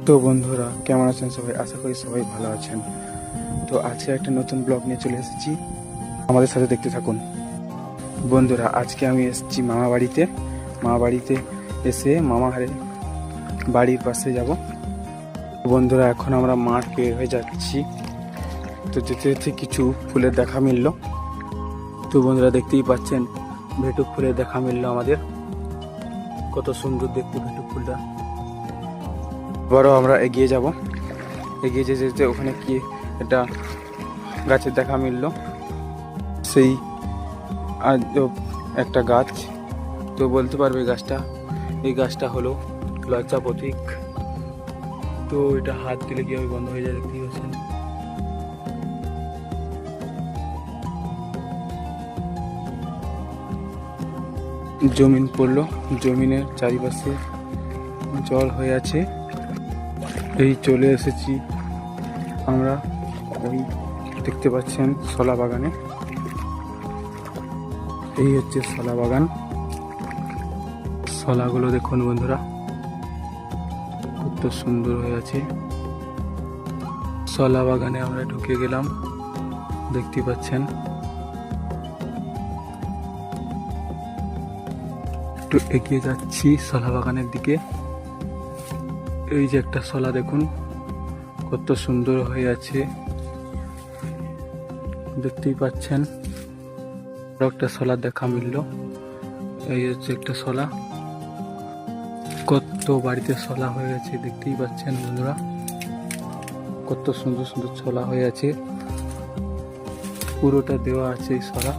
তো বন্ধুরা কেমন আছেন সবাই? আশা করি সবাই ভালো আছেন। তো আজকে একটা নতুন ব্লগ নিয়ে চলে এসেছি, আমাদের সাথে দেখতে থাকুন। বন্ধুরা আজকে আমি এসেছি মামা বাড়িতে এসে মামাহারে বাড়ির পাশে যাব। বন্ধুরা এখন আমরা মাঠ বের হয়ে যাচ্ছি। তো যেতে যেতে কিছু ফুলের দেখা মিলল। তো বন্ধুরা দেখতেই পাচ্ছেন ভেটুক ফুলের দেখা মিলল আমাদের। কত সুন্দর দেখতে ভেটুক ফুলটা। আবারও আমরা এগিয়ে যাব। এগিয়ে যেতে যেতে ওখানে কি একটা গাছের দেখা মিলল, সেই আজব একটা গাছ। তো বলতে পারবে এই গাছটা হলো লজ্জা প্রতীক। তো এটা হাত দিলে কীভাবে বন্ধ হয়ে যায় দেখতেই পাচ্ছেন। জমিন পড়লো, জমিনের চারিপাশে জল হয়ে আছে। এই চলে এসেছি আমরা ওই দেখতে পাচ্ছেন শলা বাগানে। এই হচ্ছে শলা বাগান। শলাগুলো দেখুন বন্ধুরা কত সুন্দর হয়ে আছে। শলা বাগানে আমরা ঢুকে গেলাম, দেখতে পাচ্ছেন। একটু এগিয়ে যাচ্ছি শলা বাগানের দিকে। এই যে একটা শলা দেখুন কত সুন্দর হয়ে আছে, দেখতেই পাচ্ছেন। একটা শলা দেখা মিলল। এই হচ্ছে একটা শলা। কত বাড়িতে শলা হয়ে আছে দেখতেই পাচ্ছেন বন্ধুরা, কত সুন্দর সুন্দর শলা হয়ে আছে। পুরোটা দেওয়া আছে এই শলা।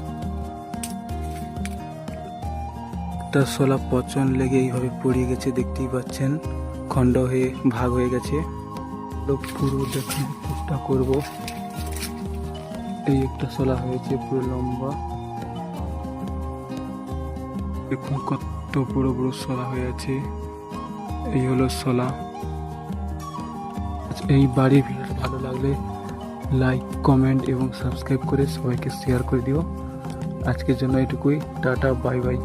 একটা শলা পচন লেগে এইভাবে পড়ে গেছে, দেখতেই পাচ্ছেন। খণ্ড হয়ে ভাগ হয়ে গেছে। পুরো দেখার চেষ্টা করব। এই একটা শলা হয়েছে পুরো লম্বা, দেখুন কত বড় বড় শলা হয়ে আছে। এই হলো শলা। এই বাড়ির ভিডিও ভালো লাগলে লাইক, কমেন্ট এবং সাবস্ক্রাইব করে সবাইকে শেয়ার করে দিও। আজকের জন্য এটুকুই। Tata, bye bye.